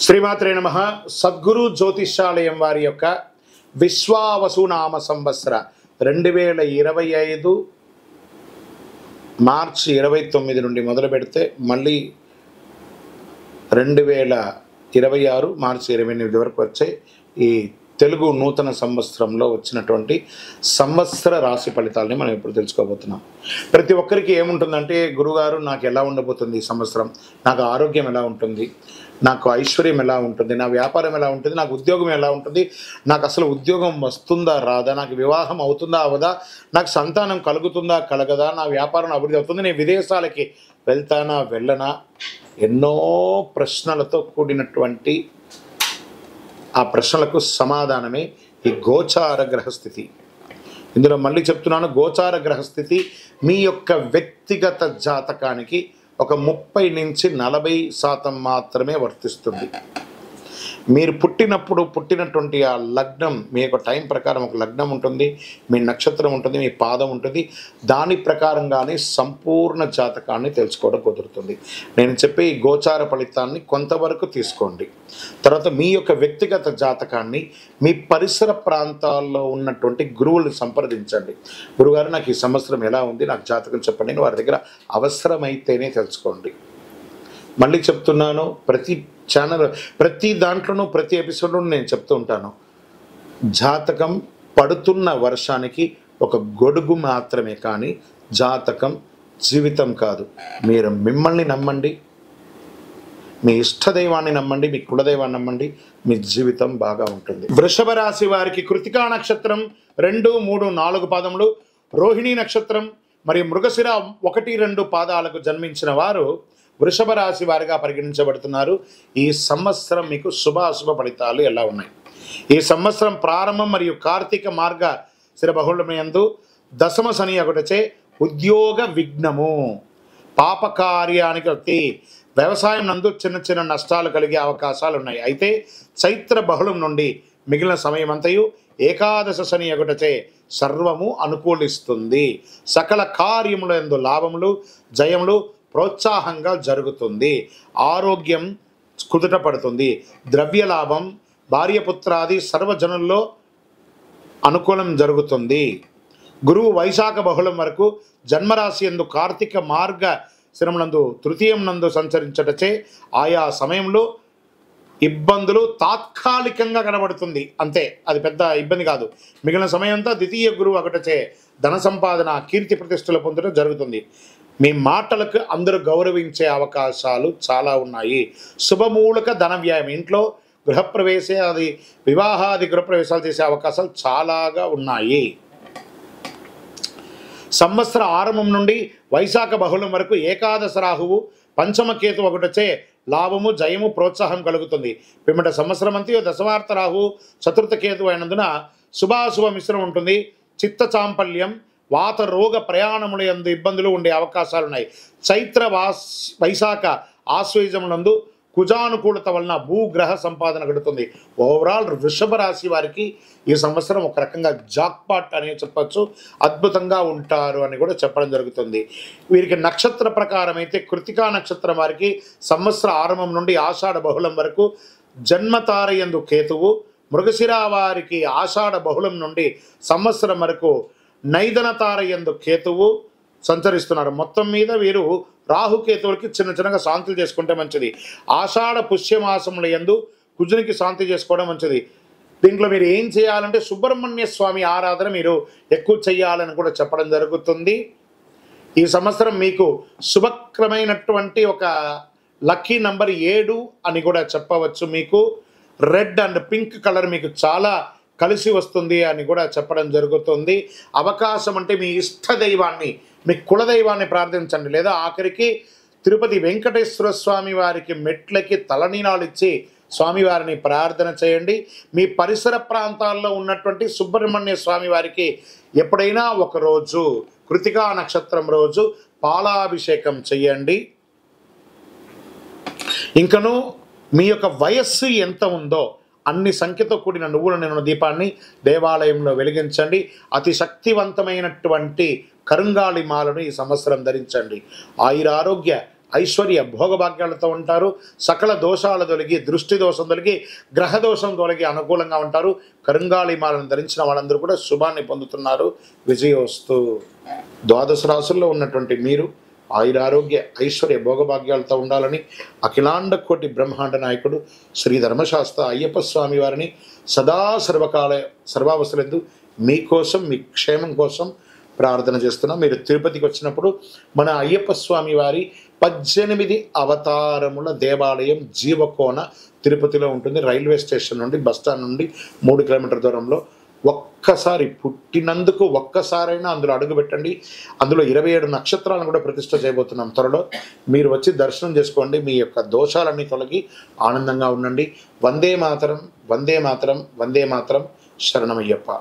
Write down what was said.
శ్రీమాత్రే నమః. సద్గురు జ్యోతిష్యాలయం వారి యొక్క విశ్వావసునామ సంవత్సర 2025 మార్చి 29 నుండి మొదలు పెడితే మళ్ళీ 2026 మార్చి 28 వరకు వచ్చే ఈ తెలుగు నూతన సంవత్సరంలో వచ్చినటువంటి సంవత్సర రాశి ఫలితాలని మనం ఇప్పుడు తెలుసుకోబోతున్నాం. ప్రతి ఒక్కరికి ఏముంటుందంటే, గురుగారు నాకు ఎలా ఉండబోతుంది ఈ సంవత్సరం, నాకు ఆరోగ్యం ఎలా ఉంటుంది, నాకు ఐశ్వర్యం ఎలా ఉంటుంది, నా వ్యాపారం ఎలా ఉంటుంది, నాకు ఉద్యోగం ఎలా ఉంటుంది, నాకు అసలు ఉద్యోగం వస్తుందా రాదా, నాకు వివాహం అవుతుందా అవదా, నాకు సంతానం కలుగుతుందా కలగదా, నా వ్యాపారం అభివృద్ధి అవుతుంది, నేను విదేశాలకి వెళ్తానా వెళ్ళనా, ఎన్నో ప్రశ్నలతో కూడినటువంటి ఆ ప్రశ్నలకు సమాధానమే ఈ గోచార గ్రహస్థితి. ఇందులో మళ్ళీ చెప్తున్నాను, గోచార గ్రహస్థితి మీ యొక్క వ్యక్తిగత జాతకానికి ఒక 30 నుంచి 40% మాత్రమే వర్తిస్తుంది. మీరు పుట్టినటువంటి ఆ లగ్నం, మీ యొక్క టైం ప్రకారం ఒక లగ్నం ఉంటుంది, మీ నక్షత్రం ఉంటుంది, మీ పాదం ఉంటుంది, దాని ప్రకారంగానే సంపూర్ణ జాతకాన్ని తెలుసుకోవడం కుదురుతుంది. నేను చెప్పే ఈ గోచార ఫలితాన్ని కొంతవరకు తీసుకోండి. తర్వాత మీ యొక్క వ్యక్తిగత జాతకాన్ని మీ పరిసర ప్రాంతాల్లో ఉన్నటువంటి గురువులను సంప్రదించండి. గురుగారు నాకు ఈ సంవత్సరం ఎలా ఉంది, నాకు జాతకం చెప్పండి, వారి దగ్గర అవసరమైతేనే తెలుసుకోండి. మళ్ళీ చెప్తున్నాను, ప్రతి దాంట్లోనూ ప్రతి ఎపిసోడ్లోనూ నేను చెప్తూ ఉంటాను, జాతకం పడుతున్న వర్షానికి ఒక గొడుగు మాత్రమే, కానీ జాతకం జీవితం కాదు. మీరు మిమ్మల్ని నమ్మండి, మీ ఇష్టదైవాన్ని నమ్మండి, మీ కులదైవాన్ని నమ్మండి, మీ జీవితం బాగా ఉంటుంది. వృషభ రాశి వారికి కృతికా నక్షత్రం 2, 3, 4 పాదములు, రోహిణీ నక్షత్రం మరియు మృగశిర 1, 2 పాదాలకు జన్మించిన వారు వృషభ రాశి వారిగా పరిగణించబడుతున్నారు. ఈ సంవత్సరం మీకు శుభాశుభ ఫలితాలు ఎలా ఉన్నాయి? ఈ సంవత్సరం ప్రారంభం మరియు కార్తీక మార్గ శిర బహుళమయందు దశమ శని ఒకటచే ఉద్యోగ విఘ్నము, పాపకార్యానికి వ్యవసాయం నందు చిన్న నష్టాలు కలిగే అవకాశాలు ఉన్నాయి. అయితే చైత్ర బహుళం నుండి మిగిలిన సమయం అంతయు ఏకాదశ శని ఒకటచే సర్వము అనుకూలిస్తుంది. సకల కార్యముల యందు లాభములు జయములు ప్రోత్సాహంగా జరుగుతుంది. ఆరోగ్యం కుదుట పడుతుంది. ద్రవ్య లాభం, భార్యపుత్రాది సర్వజనుల్లో అనుకూలం జరుగుతుంది. గురువు వైశాఖ బహుళం వరకు జన్మరాశి యందు కార్తీక మార్గ శిరమునందు తృతీయం నందు సంచరించటచే ఆయా సమయంలో ఇబ్బందులు తాత్కాలికంగా కనబడుతుంది, అంతే, అది పెద్ద ఇబ్బంది కాదు. మిగిలిన సమయం అంతా ద్వితీయ గురువు ఒకటచే ధన సంపాదన కీర్తి ప్రతిష్టలు పొందడం జరుగుతుంది. మీ మాటలకు అందరూ గౌరవించే అవకాశాలు చాలా ఉన్నాయి. శుభమూలక ధన వ్యయం, ఇంట్లో గృహప్రవేశాది వివాహాది గృహప్రవేశాలు చేసే అవకాశాలు చాలాగా ఉన్నాయి. సంవత్సర ఆరంభం నుండి వైశాఖ బహుళం వరకు ఏకాదశ రాహువు పంచమ కేతు ఒకటొచ్చే లాభము జయము ప్రోత్సాహం కలుగుతుంది. పిమ్మట సంవత్సరం అంతా దశవార్త రాహు చతుర్థ కేతు అయినందున శుభాశుభ మిశ్రమం ఉంటుంది. చిత్త చాంపల్యం, వాత రోగ ప్రయాణముల యందు ఇబ్బందులు ఉండే అవకాశాలు ఉన్నాయి. చైత్ర వైశాఖ ఆశ్వయుజములందు కుజానుకూలత వలన భూగ్రహ సంపాదన గడుతుంది. ఓవరాల్ వృషభ రాశి వారికి ఈ సంవత్సరం ఒక రకంగా జాక్పాట్ అని చెప్పచ్చు, అద్భుతంగా ఉంటారు అని కూడా చెప్పడం jరుగుతుంది. వీరికి నక్షత్ర ప్రకారం అయితే కృతికా నక్షత్రం వారికి సంవత్సర ఆరంభం నుండి ఆషాఢ బహుళం వరకు జన్మతారయందు కేతువు, మృగశిర వారికి ఆషాఢ బహుళం నుండి సంవత్సరం వరకు నైదన తారయందు కేతువు సంచరిస్తున్నారు. మొత్తం మీద వీరు రాహుకేతువులకి చిన్నగా శాంతులు చేసుకుంటే మంచిది. ఆషాఢ పుష్యమాసముల యందు కుజునికి శాంతి చేసుకోవడం మంచిది. దీంట్లో మీరు ఏం చేయాలంటే సుబ్రహ్మణ్య స్వామి ఆరాధన మీరు ఎక్కువ చేయాలని కూడా చెప్పడం జరుగుతుంది. ఈ సంవత్సరం మీకు శుభక్రమైనటువంటి ఒక లక్కీ నంబర్ 7 అని కూడా చెప్పవచ్చు. మీకు రెడ్ అండ్ పింక్ కలర్ మీకు చాలా కలిసి వస్తుంది అని కూడా చెప్పడం జరుగుతుంది. అవకాశం అంటే మీ ఇష్టదైవాన్ని, మీ కులదైవాన్ని ప్రార్థించండి, లేదా ఆఖరికి తిరుపతి వెంకటేశ్వర స్వామి వారికి మెట్లకి తలనీలాలు ఇచ్చి స్వామివారిని ప్రార్థన చేయండి. మీ పరిసర ప్రాంతాల్లో ఉన్నటువంటి సుబ్రహ్మణ్య స్వామి వారికి ఎప్పుడైనా ఒకరోజు కృతికా నక్షత్రం రోజు పాలాభిషేకం చేయండి. ఇంకను మీ యొక్క వయస్సు ఎంత ఉందో అన్ని సంఖ్యతో కూడిన నువ్వుల నూనె దీపాన్ని దేవాలయంలో వెలిగించండి. అతి శక్తివంతమైనటువంటి కరుంగాళి మాలను ఈ సంవత్సరం ధరించండి. ఆయురారోగ్య ఐశ్వర్య భోగభాగ్యాలతో ఉంటారు. సకల దోషాలు తొలగి, దృష్టి దోషం తొలగి, గ్రహ దోషం తొలగి అనుకూలంగా ఉంటారు. కరుంగాళి మాలను ధరించిన వాళ్ళందరూ కూడా శుభాన్ని పొందుతున్నారు. విజయోస్తు. ద్వాదశ రాశుల్లో ఉన్నటువంటి మీరు ఆయురారోగ్య ఐశ్వర్య భోగభాగ్యాలతో ఉండాలని అఖిలాండ కోటి బ్రహ్మాండ నాయకుడు శ్రీ ధర్మశాస్త్ర అయ్యప్ప స్వామి వారిని సదా సర్వావస్థలందు మీకోసం, మీ క్షేమం కోసం ప్రార్థన చేస్తున్నాం. మీరు తిరుపతికి వచ్చినప్పుడు మన అయ్యప్ప స్వామి వారి 18 అవతారముల దేవాలయం జీవకోన తిరుపతిలో ఉంటుంది. రైల్వే స్టేషన్ నుండి, బస్టాండ్ నుండి 3 కిలోమీటర్ల దూరంలో. ఒక్కసారి పుట్టినందుకు ఒక్కసారైనా అందులో అడుగు పెట్టండి. అందులో 27 నక్షత్రాలను కూడా ప్రతిష్ఠ చేయబోతున్నాం త్వరలో. మీరు వచ్చి దర్శనం చేసుకోండి. మీ యొక్క దోషాలన్నీ తొలగి ఆనందంగా ఉండండి. వందే మాతరం, వందే మాతరం, వందే మాతరం. శరణమయ్యప్ప.